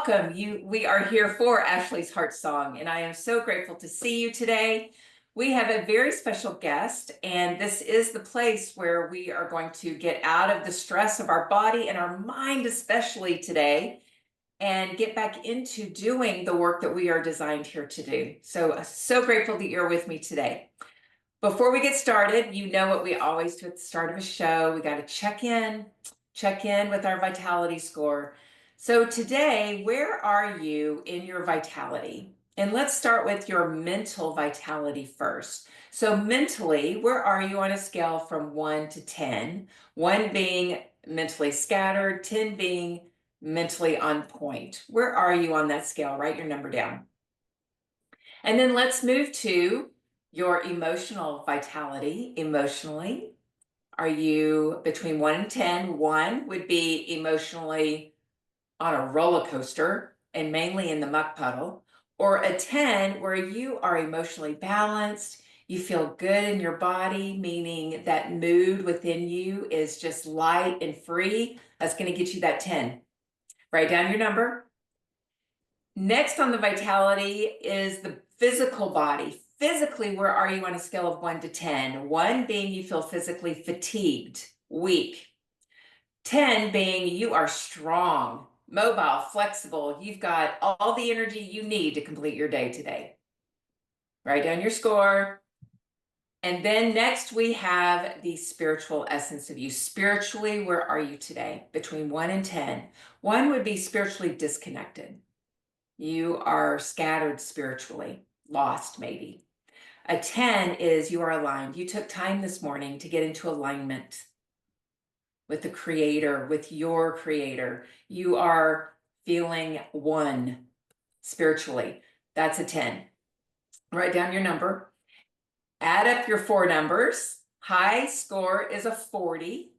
welcome. We are here for Ashley's Heart Song, and I am so grateful to see you today. We have a very special guest, and this is the place where we are going to get out of the stress of our body and our mind, especially today, and get back into doing the work that we are designed here to do. So grateful that you're with me today. Before we get started, you know what we always do at the start of a show. We got to check in with our vitality score. So today, where are you in your vitality? And let's start with your mental vitality first. So mentally, where are you on a scale from 1 to 10? 1 being mentally scattered, 10 being mentally on point. Where are you on that scale? Write your number down. And then let's move to your emotional vitality. Emotionally, are you between 1 and 10? 1 would be emotionally on a roller coaster and mainly in the muck puddle, or a 10 where you are emotionally balanced, you feel good in your body, meaning that mood within you is just light and free. That's going to get you that 10. Write down your number. Next on the vitality is the physical body. Physically, where are you on a scale of 1 to 10? 1 being you feel physically fatigued, weak. 10 being you are strong, mobile, flexible. You've got all the energy you need to complete your day today. Write down your score. And then next we have the spiritual essence of you. Spiritually, where are you today? Between 1 and 10. 1 would be spiritually disconnected. You are scattered spiritually, lost maybe. A 10 is you are aligned. You took time this morning to get into alignment with the creator, with your creator. You are feeling one spiritually. That's a 10. Write down your number. Add up your 4 numbers. High score is a 40.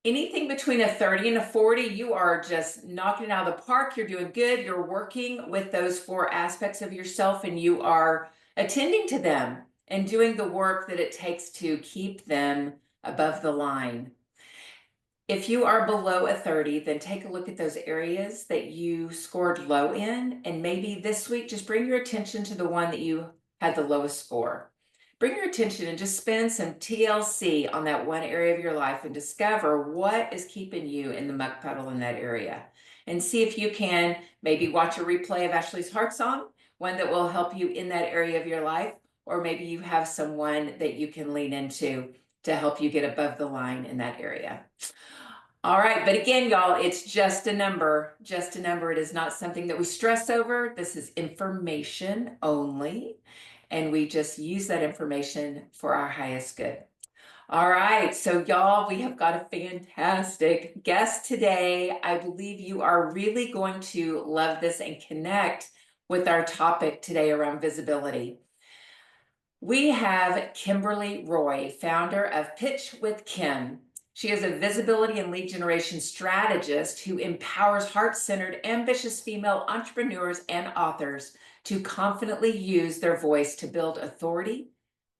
Anything between a 30 and a 40, you are just knocking it out of the park. You're doing good. You're working with those 4 aspects of yourself, and you are attending to them and doing the work that it takes to keep them above the line. If you are below a 30, then take a look at those areas that you scored low in, and maybe this week just bring your attention to the one that you had the lowest score. Bring your attention and just spend some TLC on that one area of your life and discover what is keeping you in the muck puddle in that area. And see if you can maybe watch a replay of Ashley's Heart Song, one that will help you in that area of your life, or maybe you have someone that you can lean into to help you get above the line in that area. All right, but again, y'all, it's just a number, just a number. It is not something that we stress over. This is information only, and we just use that information for our highest good. All right, so y'all, we have got a fantastic guest today. I believe you are really going to love this and connect with our topic today around visibility. We have Kimberly Roy, founder of Pitch with Kim. She is a visibility and lead generation strategist who empowers heart-centered, ambitious female entrepreneurs and authors to confidently use their voice to build authority,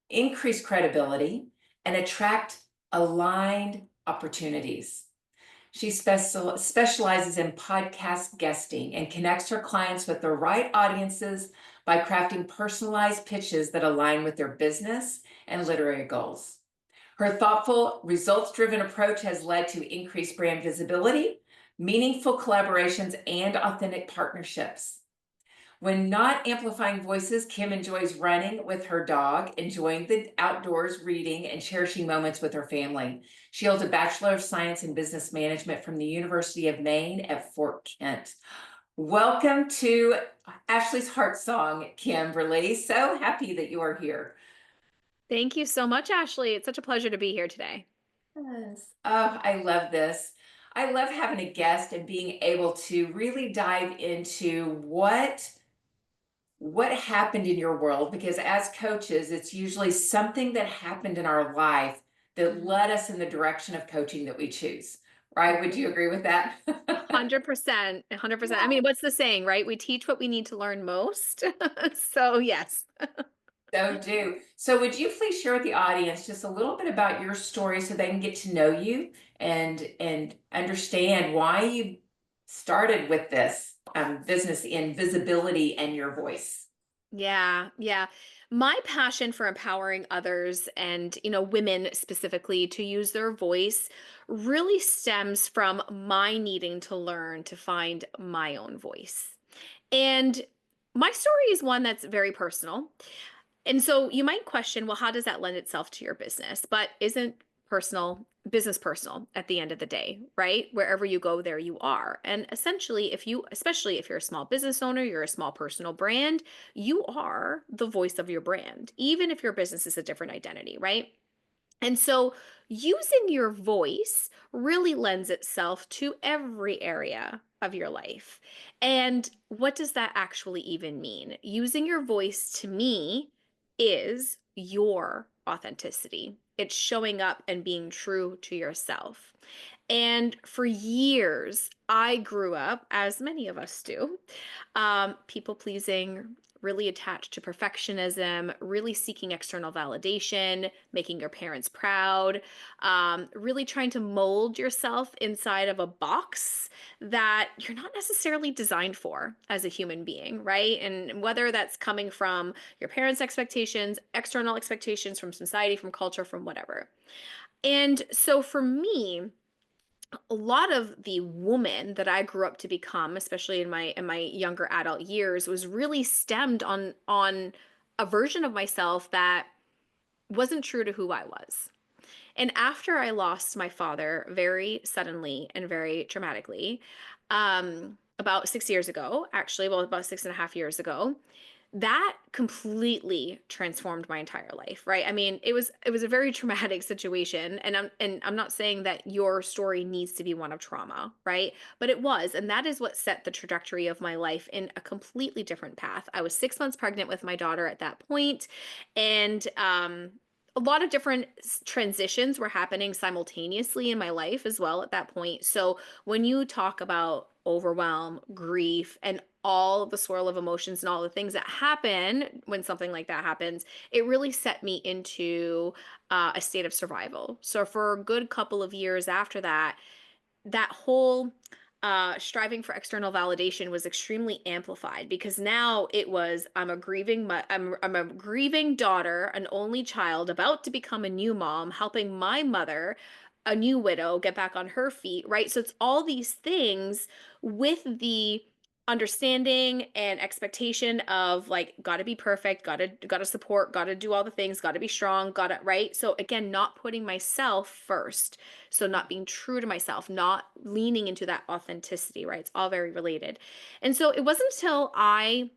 increase credibility, and attract aligned opportunities. She specializes in podcast guesting and connects her clients with the right audiences by crafting personalized pitches that align with their business and literary goals. Her thoughtful, results-driven approach has led to increased brand visibility, meaningful collaborations, and authentic partnerships. When not amplifying voices, Kim enjoys running with her dog, enjoying the outdoors, reading, and cherishing moments with her family. She holds a Bachelor of Science in Business Management from the University of Maine at Fort Kent. Welcome to Ashley's Heart Song, Kimberly. So happy that you are here. Thank you so much, Ashley. It's such a pleasure to be here today. Yes. Oh, I love this. I love having a guest and being able to really dive into what happened in your world, because as coaches, it's usually something that happened in our life that led us in the direction of coaching that we choose. Right? Would you agree with that? 100%. 100%. I mean, what's the saying, right? We teach what we need to learn most. So, yes. So do. So would you please share with the audience just a little bit about your story so they can get to know you and understand why you started with this business in visibility and your voice. Yeah, yeah. My passion for empowering others and, women specifically to use their voice really stems from my needing to learn to find my own voice. And my story is one that's very personal. And so you might question, well, how does that lend itself to your business? But isn't business personal at the end of the day, right? Wherever you go, there you are. And essentially, especially if you're a small business owner, you're a small personal brand, you are the voice of your brand, even if your business is a different identity, right? And so using your voice really lends itself to every area of your life. And what does that actually even mean? Using your voice to me is your authenticity. It's showing up and being true to yourself. And for years, I grew up, as many of us do, people pleasing, really attached to perfectionism, really seeking external validation, making your parents proud, really trying to mold yourself inside of a box that you're not necessarily designed for as a human being, right? And whether that's coming from your parents' expectations, external expectations from society, from culture, from whatever. And so for me, a lot of the woman that I grew up to become, especially in my younger adult years, was really stemmed on a version of myself that wasn't true to who I was. And after I lost my father very suddenly and very traumatically, about 6 years ago, actually, well, about 6.5 years ago, that completely transformed my entire life, right? I mean, it was a very traumatic situation, and I'm not saying that your story needs to be one of trauma, right? But it was, and that is what set the trajectory of my life in a completely different path. I was 6 months pregnant with my daughter at that point, and a lot of different transitions were happening simultaneously in my life as well at that point. So when you talk about overwhelm, grief, and all of the swirl of emotions and all the things that happen when something like that happens, it really set me into a state of survival. So for a good couple of years after that, that whole striving for external validation was extremely amplified because now it was I'm a grieving daughter, an only child about to become a new mom, helping my mother, a new widow, get back on her feet, right? So it's all these things with the understanding and expectation of like got to be perfect, got to support, got to do all the things, got to be strong, got to, right? So again, not putting myself first, so not being true to myself, not leaning into that authenticity, right? It's all very related. And so it wasn't until I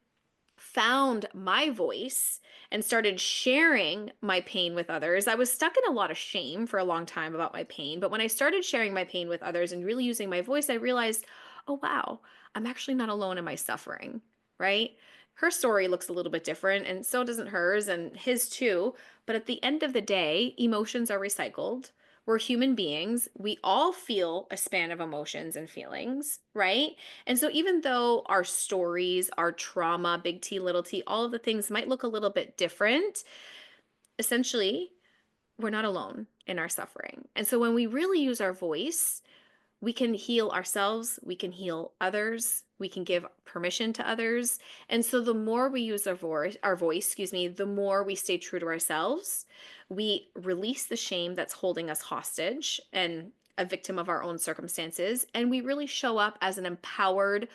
found my voice and started sharing my pain with others. I was stuck in a lot of shame for a long time about my pain, but when I started sharing my pain with others and really using my voice, I realized, oh wow, I'm actually not alone in my suffering, right? Her story looks a little bit different, and so doesn't hers, and his too. But at the end of the day, emotions are recycled. We're human beings. We all feel a span of emotions and feelings, right? And so, even though our stories, our trauma, big T, little t, all of the things might look a little bit different, essentially, we're not alone in our suffering. And so, when we really use our voice, we can heal ourselves, we can heal others, we can give permission to others. And so the more we use our voice, excuse me, the more we stay true to ourselves. We release the shame that's holding us hostage and a victim of our own circumstances, and we really show up as an empowered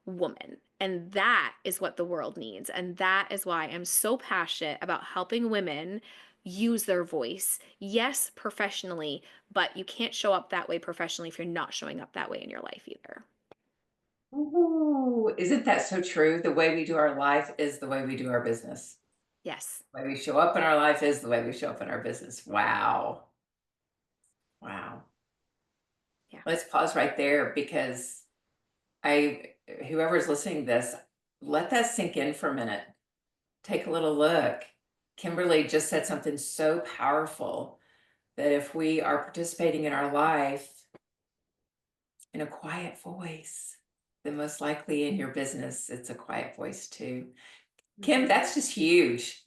woman. And that is what the world needs. And that is why I'm so passionate about helping women use their voice. Yes, professionally, but you can't show up that way professionally if you're not showing up that way in your life either. Ooh, isn't that so true? The way we do our life is the way we do our business. Yes. The way we show up in our life is the way we show up in our business. Wow. Wow. Yeah. Let's pause right there because whoever's listening to this, let that sink in for a minute. Take a little look. Kimberly just said something so powerful that if we are participating in our life in a quiet voice, then most likely in your business, it's a quiet voice too. Kim, Mhm. that's just huge.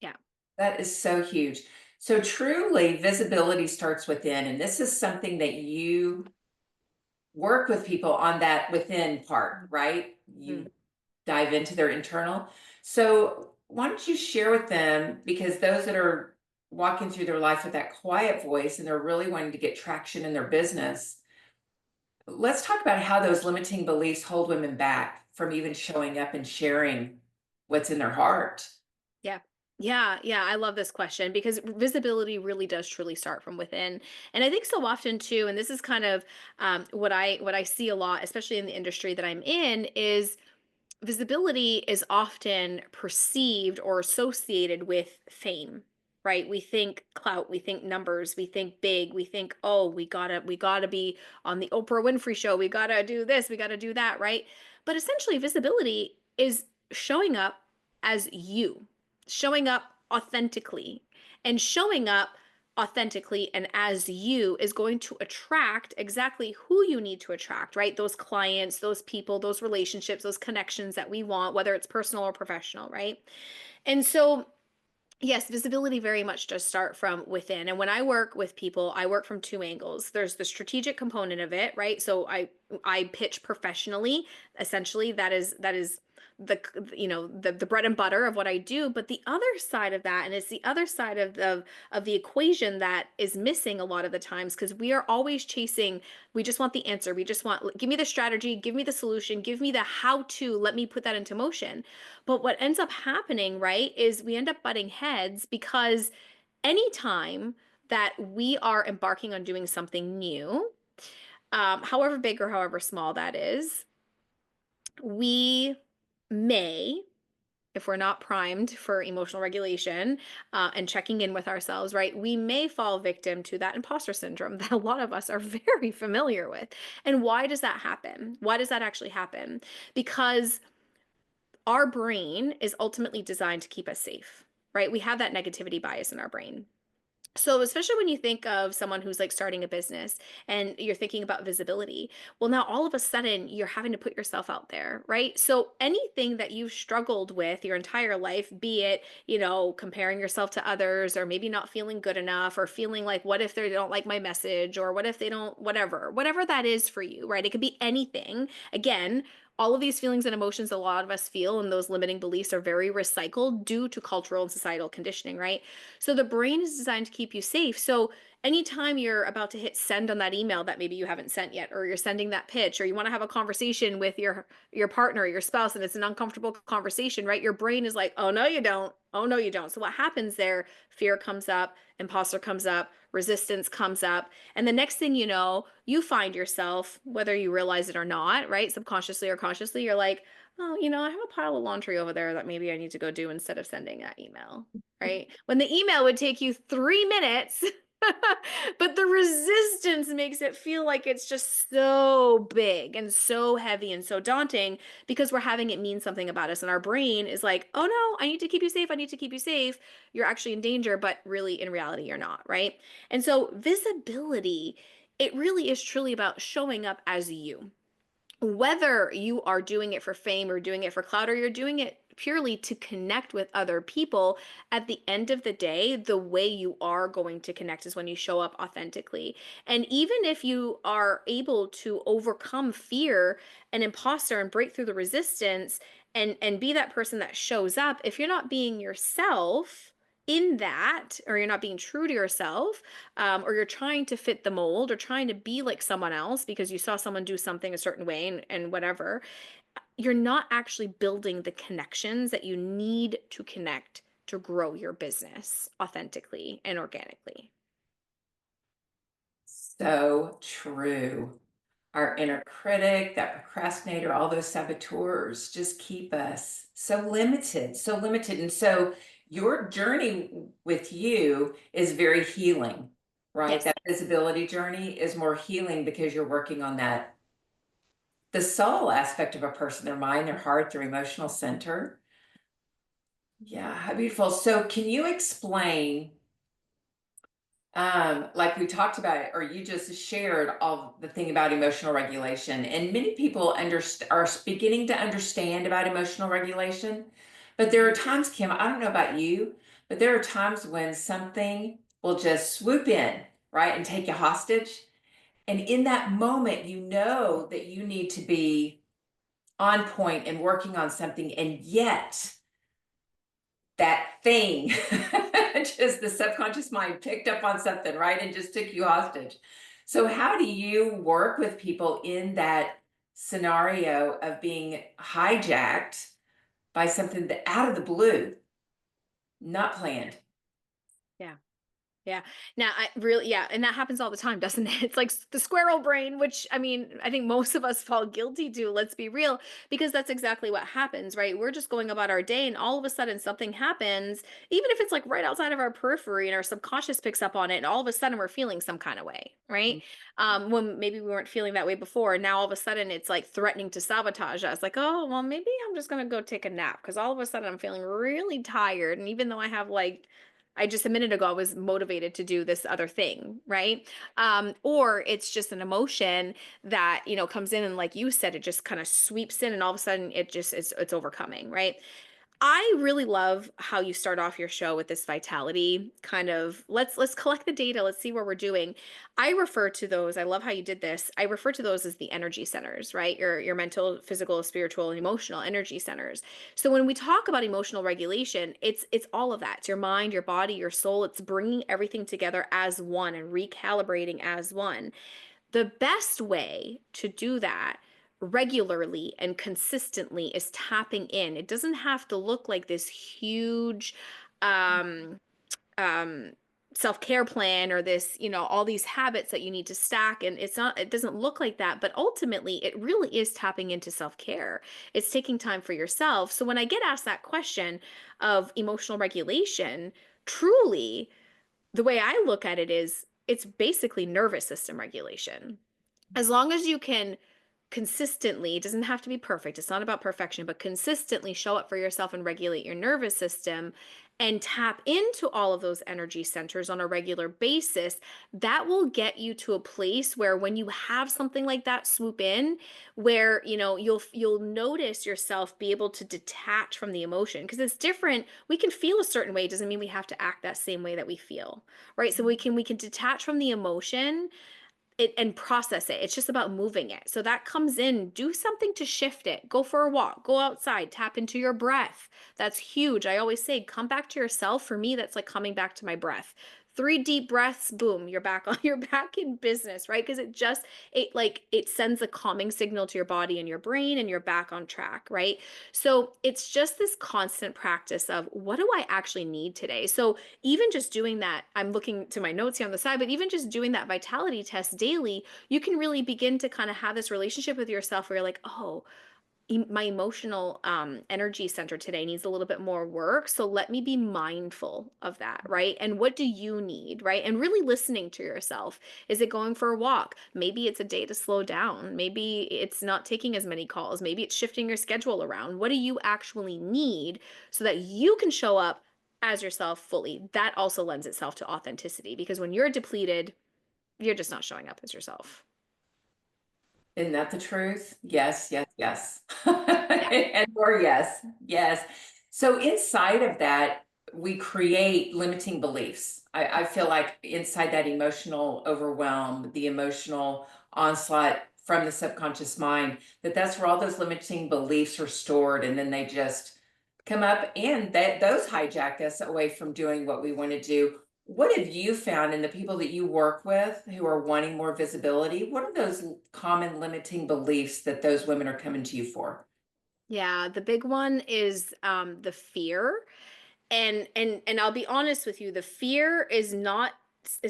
Yeah. That is so huge. So truly visibility starts within, and this is something that you work with people on that within part, right? Mhm. You dive into their internal. So why don't you share with them, because those that are walking through their life with that quiet voice and they're really wanting to get traction in their business, let's talk about how those limiting beliefs hold women back from even showing up and sharing what's in their heart. Yeah. Yeah, yeah, I love this question because visibility really does truly start from within. And I think so often too, and this is kind of what I see a lot, especially in the industry that I'm in, is visibility is often perceived or associated with fame, right? We think clout, we think numbers, we think big, we think, oh, we gotta be on the Oprah Winfrey show, we gotta do this, we gotta do that, right? But essentially visibility is showing up as you, showing up authentically, and showing up authentically and as you is going to attract exactly who you need to attract, right? Those clients, those people, those relationships, those connections that we want, whether it's personal or professional, right? And so yes, visibility very much does start from within. And when I work with people, I work from two angles. There's the strategic component of it, right? So I pitch professionally. Essentially, that is the the bread and butter of what I do. But the other side of that, and it's the other side of the equation that is missing a lot of the times because we are always chasing. We just want the answer. We just want give me the strategy, give me the solution, give me the how to. Let me put that into motion. But what ends up happening, right, is we end up butting heads because anytime that we are embarking on doing something new, however big or however small that is, we may, if we're not primed for emotional regulation and checking in with ourselves, right, we may fall victim to that imposter syndrome that a lot of us are very familiar with. And why does that happen? Why does that actually happen? Because our brain is ultimately designed to keep us safe, right? We have that negativity bias in our brain. So, especially when you think of someone who's like starting a business and you're thinking about visibility, well, now all of a sudden you're having to put yourself out there, right? So, anything that you've struggled with your entire life, be it, comparing yourself to others, or maybe not feeling good enough, or feeling like, what if they don't like my message, or what if they don't, whatever that is for you, right? It could be anything. Again, all of these feelings and emotions a lot of us feel and those limiting beliefs are very recycled due to cultural and societal conditioning, right? So the brain is designed to keep you safe. So anytime you're about to hit send on that email that maybe you haven't sent yet, or you're sending that pitch, or you want to have a conversation with your partner, or your spouse, and it's an uncomfortable conversation, right? Your brain is like, oh no, you don't. Oh no, you don't. So what happens there? Fear comes up, imposter comes up, resistance comes up. And the next thing you know, you find yourself, whether you realize it or not, right? Subconsciously or consciously, you're like, oh, I have a pile of laundry over there that maybe I need to go do instead of sending that email, right? When the email would take you 3 minutes, but the resistance makes it feel like it's just so big and so heavy and so daunting because we're having it mean something about us. And our brain is like, oh no, I need to keep you safe. I need to keep you safe. You're actually in danger, but really in reality, you're not, right? And so visibility, it really is truly about showing up as you, whether you are doing it for fame or doing it for clout or you're doing it purely to connect with other people. At the end of the day, the way you are going to connect is when you show up authentically. And even if you are able to overcome fear and imposter and break through the resistance and be that person that shows up, if you're not being yourself in that, or you're not being true to yourself, or you're trying to fit the mold or trying to be like someone else because you saw someone do something a certain way and whatever, you're not actually building the connections that you need to connect to grow your business authentically and organically. So true. Our inner critic, that procrastinator, all those saboteurs just keep us so limited, so limited. And so your journey with you is very healing, right? Yes. That visibility journey is more healing because you're working on that, the soul aspect of a person, their mind, their heart, their emotional center. Yeah, how beautiful. So can you explain, like we talked about, or you just shared all the thing about emotional regulation, and many people are beginning to understand about emotional regulation, but there are Mhm. times, Kim, I don't know about you, but there are times when something will just swoop in, right, and take you hostage. And in that moment, you know that you need to be on point and working on something, and yet that thing, just the subconscious mind picked up on something, right? And just took you hostage. So, how do you work with people in that scenario of being hijacked by something that out of the blue, not planned? Yeah. Yeah. Now, I really, yeah, and that happens all the time, doesn't it? It's like the squirrel brain, which I mean, I think most of us fall guilty to, let's be real, because that's exactly what happens, right? We're just going about our day and all of a sudden something happens, even if it's like right outside of our periphery and our subconscious picks up on it, and all of a sudden we're feeling some kind of way, right? When maybe we weren't feeling that way before, and now all of a sudden it's like threatening to sabotage us. Like, oh, well, maybe I'm just gonna go take a nap because all of a sudden I'm feeling really tired. And even though I have like I just a minute ago I was motivated to do this other thing, right? Or it's just an emotion that comes in and like you said, it just kind of sweeps in, and all of a sudden it's overcoming, right? I really love how you start off your show with this vitality kind of let's collect the data, let's see where we're doing. I refer to those, I love how you did this. I refer to those as the energy centers, right? Your mental, physical, spiritual, and emotional energy centers. So when we talk about emotional regulation, it's all of that. It's your mind, your body, your soul. It's bringing everything together as one and recalibrating as one. The best way to do that regularly and consistently is tapping in. It doesn't have to look like this huge um um self-care plan or this, all these habits that you need to stack, and it doesn't look like that, but ultimately it really is tapping into self-care. It's taking time for yourself. So when I get asked that question of emotional regulation, truly the way I look at it is it's basically nervous system regulation. As long as you can consistently, it doesn't have to be perfect, it's not about perfection, but consistently show up for yourself and regulate your nervous system and tap into all of those energy centers on a regular basis, that will get you to a place where when you have something like that swoop in, where you'll notice yourself be able to detach from the emotion, because it's different. We can feel a certain way, doesn't mean we have to act that same way that we feel, right? So we can detach from the emotion and process it. It's just about moving it. So that comes in, do something to shift it. Go for a walk, go outside, tap into your breath. That's huge. I always say, come back to yourself. For me, that's like coming back to my breath. 3 deep breaths, boom, you're back on, you're back in business, right? Because it sends a calming signal to your body and your brain, and you're back on track, right? So it's just this constant practice of, what do I actually need today? So even just doing that, I'm looking to my notes here on the side, but even just doing that vitality test daily, you can really begin to kind of have this relationship with yourself where you're like, oh, my emotional energy center today needs a little bit more work. So let me be mindful of that, right? And what do you need, right? And really listening to yourself. Is it going for a walk? Maybe it's a day to slow down. Maybe it's not taking as many calls. Maybe it's shifting your schedule around. What do you actually need so that you can show up as yourself fully? That also lends itself to authenticity, because when you're depleted, you're just not showing up as yourself. Isn't that the truth? Yes, yes, yes. Yeah. And more yes, yes. So inside of that, we create limiting beliefs. I feel like inside that emotional overwhelm, the emotional onslaught from the subconscious mind, that's where all those limiting beliefs are stored, and then they just come up, and that those hijack us away from doing what we want to do. What have you found in the people that you work with who are wanting more visibility? What are those common limiting beliefs that those women are coming to you for? Yeah, the big one is the fear. And I'll be honest with you, the fear is not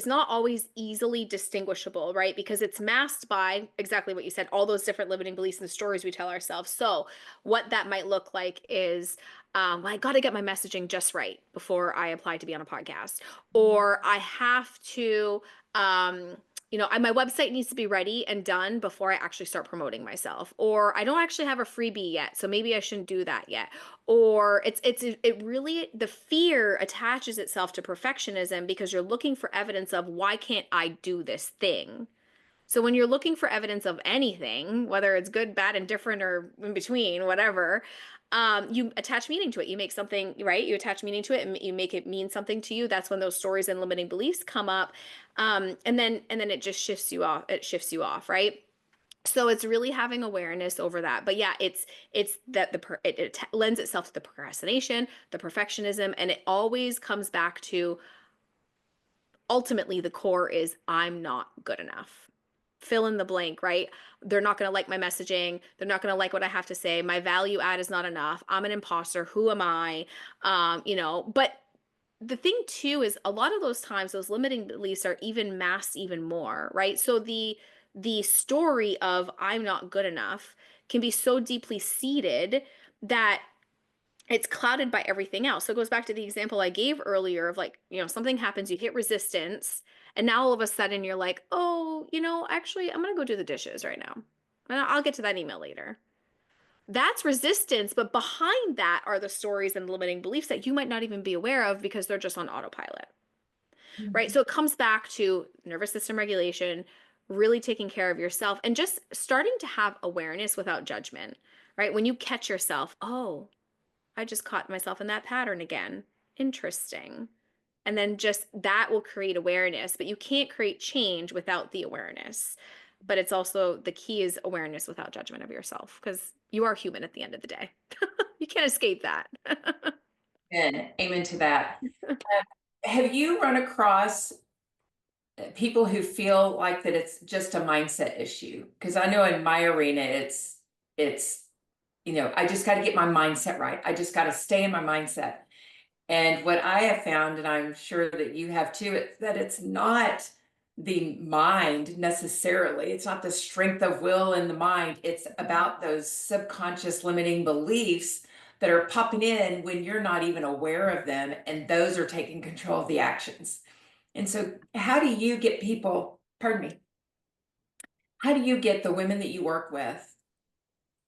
always easily distinguishable, right? Because it's masked by exactly what you said, all those different limiting beliefs and stories we tell ourselves. So what that might look like is, well, I got to get my messaging just right before I apply to be on a podcast, or I have to um my website needs to be ready and done before I actually start promoting myself, or I don't actually have a freebie yet, so maybe I shouldn't do that yet. Or it really, the fear attaches itself to perfectionism because you're looking for evidence of, why can't I do this thing, So when you're looking for evidence of anything, whether it's good, bad, indifferent, or in between, whatever, you attach meaning to it. You make something, right? You attach meaning to it and you make it mean something to you. That's when those stories and limiting beliefs come up. And then it just shifts you off. It shifts you off, right? So it's really having awareness over that. But yeah, it's that it lends itself to the procrastination, the perfectionism, and it always comes back to, ultimately the core is, I'm not good enough. Fill in the blank, right? They're not going to like my messaging. They're not going to like what I have to say. My value add is not enough. I'm an imposter. Who am I? But the thing too is, a lot of those times those limiting beliefs are even masked even more, right? So the story of I'm not good enough can be so deeply seated that it's clouded by everything else. So it goes back to the example I gave earlier of, like, something happens, you hit resistance, and now all of a sudden you're like, oh, actually, I'm going to go do the dishes right now. And I'll get to that email later. That's resistance, but behind that are the stories and limiting beliefs that you might not even be aware of because they're just on autopilot, right? Mhm. So it comes back to nervous system regulation, really taking care of yourself, and just starting to have awareness without judgment, right? When you catch yourself, oh, I just caught myself in that pattern again. Interesting. And then just that will create awareness, but you can't create change without the awareness. But it's also, the key is awareness without judgment of yourself, because you are human at the end of the day. You can't escape that. And amen to that. Have you run across people who feel like that it's just a mindset issue? Because I know in my arena, it's I just got to get my mindset right. I just got to stay in my mindset. And what I have found, and I'm sure that you have too, it's that it's not the mind necessarily. It's not the strength of will in the mind. It's about those subconscious limiting beliefs that are popping in when you're not even aware of them. And those are taking control of the actions. And so, how do you get people, pardon me, how do you get the women that you work with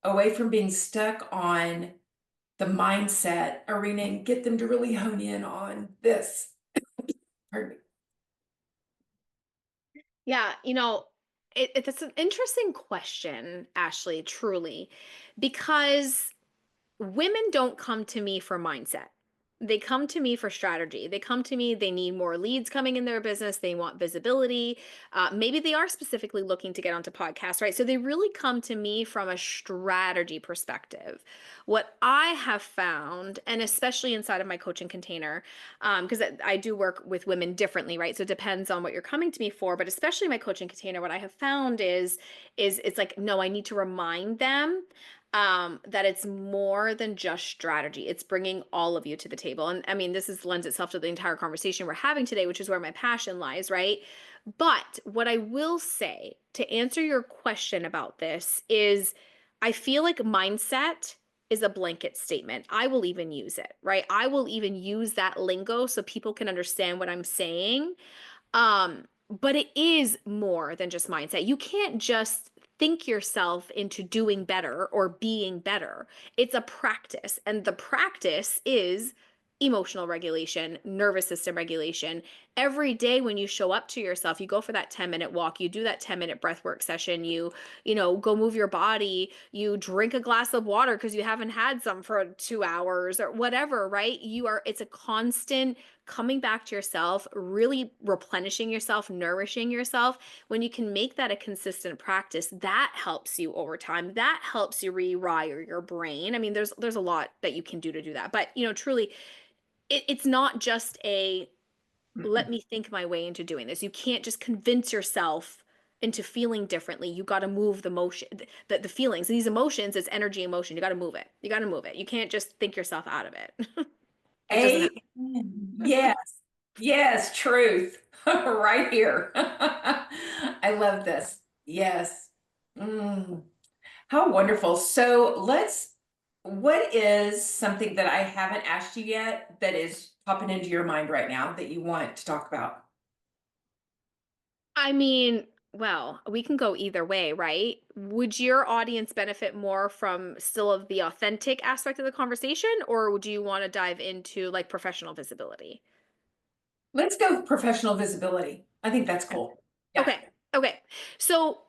away from being stuck on the mindset arena and get them to really hone in on this? Pardon me. Yeah, it's an interesting question, Ashley, truly, because women don't come to me for mindset. They come to me for strategy. They come to me, they need more leads coming in their business. They want visibility. Maybe they are specifically looking to get onto podcasts, right? So they really come to me from a strategy perspective. What I have found, and especially inside of my coaching container, because I do work with women differently, right? So it depends on what you're coming to me for, but especially my coaching container, what I have found is it's like, no, I need to remind them that it's more than just strategy. It's bringing all of you to the table. And I mean, this lends itself to the entire conversation we're having today, which is where my passion lies, right? But what I will say to answer your question about this is, I feel like mindset is a blanket statement. I will even use it, right? I will even use that lingo so people can understand what I'm saying. But it is more than just mindset. You can't just think yourself into doing better or being better. It's a practice, and the practice is emotional regulation, nervous system regulation. Every day when you show up to yourself, you go for that 10-minute walk, you do that 10-minute breath work session, go move your body, you drink a glass of water because you haven't had some for 2 hours or whatever, right? It's a constant coming back to yourself, really replenishing yourself, nourishing yourself. When you can make that a consistent practice, that helps you over time. That helps you rewire your brain. I mean, there's a lot that you can do to do that. But, truly, it's not just a let Mm-mm. me think my way into doing this. You can't just convince yourself into feeling differently. You got to move the motion, the feelings. These emotions, it's energy and motion. You got to move it. You got to move it. You can't just think yourself out of it. It doesn't happen. Amen. Yes, yes, truth. Right here. I love this. Yes. Mm, how wonderful. What is something that I haven't asked you yet that is popping into your mind right now that you want to talk about? I mean, well, we can go either way, right? Would your audience benefit more from still of the authentic aspect of the conversation, or would you want to dive into like professional visibility? Let's go with professional visibility. I think that's cool. Yeah. Okay. Okay. So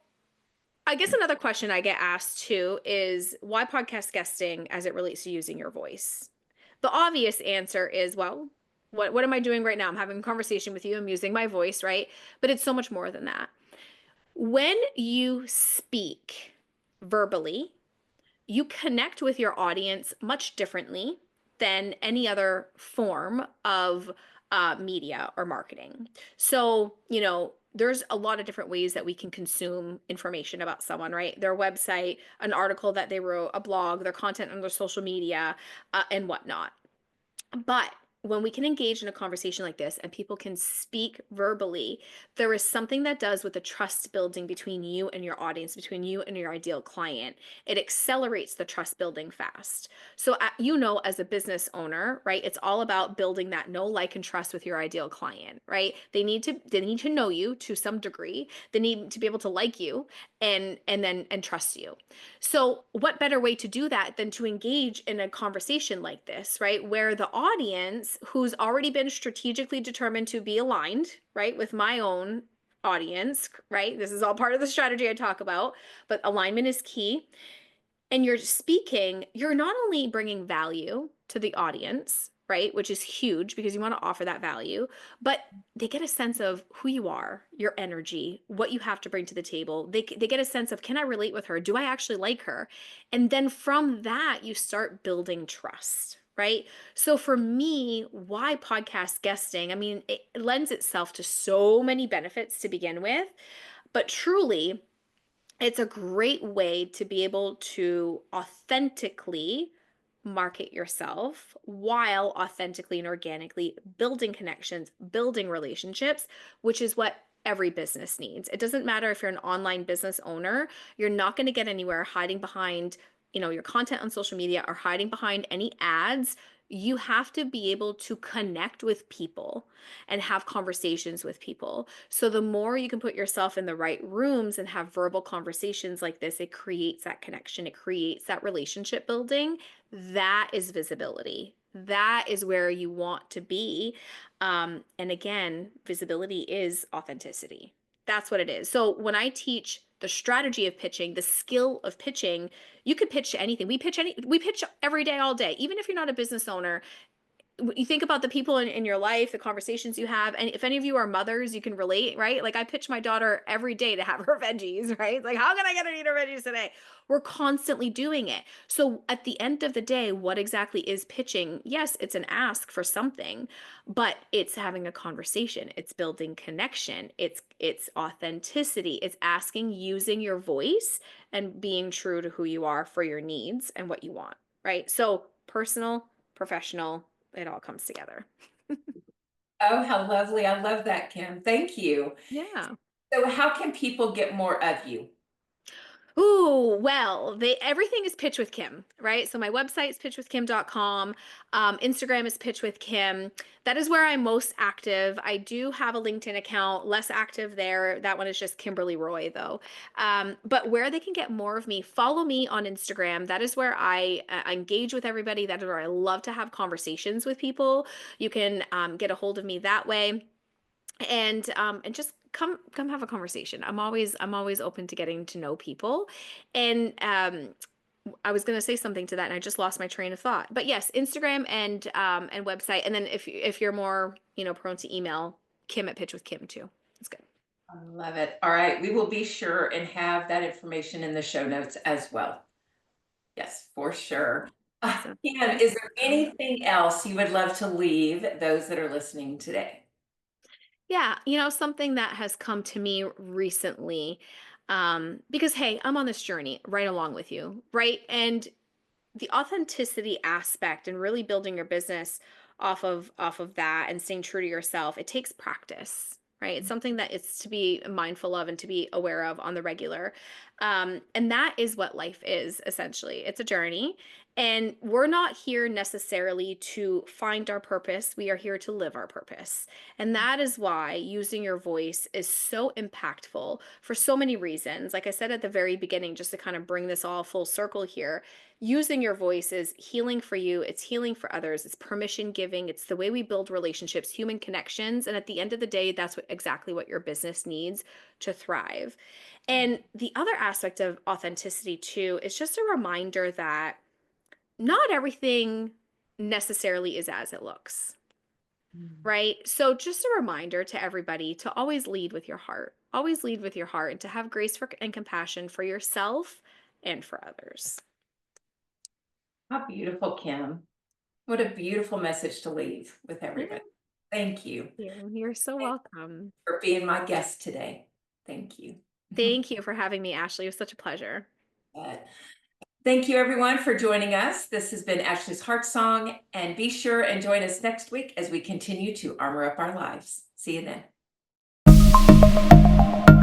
I guess another question I get asked too is why podcast guesting as it relates to using your voice? The obvious answer is, well, what am I doing right now? I'm having a conversation with you. I'm using my voice, right? But it's so much more than that. When you speak verbally, you connect with your audience much differently than any other form of media or marketing. So, there's a lot of different ways that we can consume information about someone, right? Their website, an article that they wrote, a blog, their content on their social media, and whatnot. But when we can engage in a conversation like this and people can speak verbally, there is something that does with the trust building between you and your audience, between you and your ideal client. It accelerates the trust building fast. So, as a business owner, right, it's all about building that know, like, and trust with your ideal client, right? They need to know you to some degree. They need to be able to like you and trust you. So, what better way to do that than to engage in a conversation like this, right? Where the audience, who's already been strategically determined to be aligned, right, with my own audience, right? This is all part of the strategy I talk about, but alignment is key. And you're speaking, you're not only bringing value to the audience, right? Which is huge because you want to offer that value, but they get a sense of who you are, your energy, what you have to bring to the table. They get a sense of, can I relate with her? Do I actually like her? And then from that, you start building trust. Right. So for me, why podcast guesting? I mean, it lends itself to so many benefits to begin with, but truly, it's a great way to be able to authentically market yourself while authentically and organically building connections, building relationships, which is what every business needs. It doesn't matter if you're an online business owner, you're not going to get anywhere hiding behind, your content on social media or hiding behind any ads. You have to be able to connect with people and have conversations with people. So the more you can put yourself in the right rooms and have verbal conversations like this, it creates that connection, it creates that relationship building. That is visibility. That is where you want to be. And again, visibility is authenticity. That's what it is. So when I teach the strategy of pitching, the skill of pitching, you could pitch to anything. We pitch every day, all day. Even if you're not a business owner, you think about the people in your life, the conversations you have, and if any of you are mothers, you can relate, right? Like I pitch my daughter every day to have her veggies, right? Like, how can I get her to eat her veggies today? We're constantly doing it. So at the end of the day, what exactly is pitching? Yes, it's an ask for something, but it's having a conversation. It's building connection. It's authenticity. It's asking, using your voice and being true to who you are for your needs and what you want, right? So personal, professional, it all comes together. Oh, how lovely. I love that, Kim. Thank you. Yeah. So how can people get more of you? Ooh, well, everything is Pitch with Kim, right? So my website is pitchwithkim.com. Instagram is Pitch with Kim. That is where I'm most active. I do have a LinkedIn account, less active there. That one is just Kimberly Roy, though. But where they can get more of me, follow me on Instagram. That is where I engage with everybody. That is where I love to have conversations with people. You can get a hold of me that way. And just come have a conversation. I'm always open to getting to know people. And I was going to say something to that and I just lost my train of thought. But yes, Instagram and website, and then if you're more, prone to email, Kim at Pitch with Kim too. That's good. I love it. All right. We will be sure and have that information in the show notes as well. Yes, for sure. Awesome. Kim, Thank is you there so much. anything else you would love to leave those that are listening today? Yeah, something that has come to me recently, because hey, I'm on this journey right along with you, right? And the authenticity aspect and really building your business off of that and staying true to yourself, it takes practice, right? It's something that it's to be mindful of and to be aware of on the regular. And that is what life is essentially. It's a journey. And we're not here necessarily to find our purpose. We are here to live our purpose. And that is why using your voice is so impactful for so many reasons. Like I said at the very beginning, just to kind of bring this all full circle here, using your voice is healing for you, it's healing for others, it's permission giving, it's the way we build relationships, human connections. And at the end of the day, that's exactly what your business needs to thrive. And the other aspect of authenticity, too, is just a reminder that not everything necessarily is as it looks, Mm. right? So just a reminder to everybody to always lead with your heart. Always lead with your heart and to have grace for and compassion for yourself and for others. How beautiful, Kim. What a beautiful message to leave with Yeah, everybody. Thank you. you're so Thank welcome. you for being my guest today. Thank you. Thank you for having me, Ashley. It was such a pleasure. But thank you everyone for joining us. This has been Ashley's Heart Song, and be sure and join us next week as we continue to armor up our lives. See you then.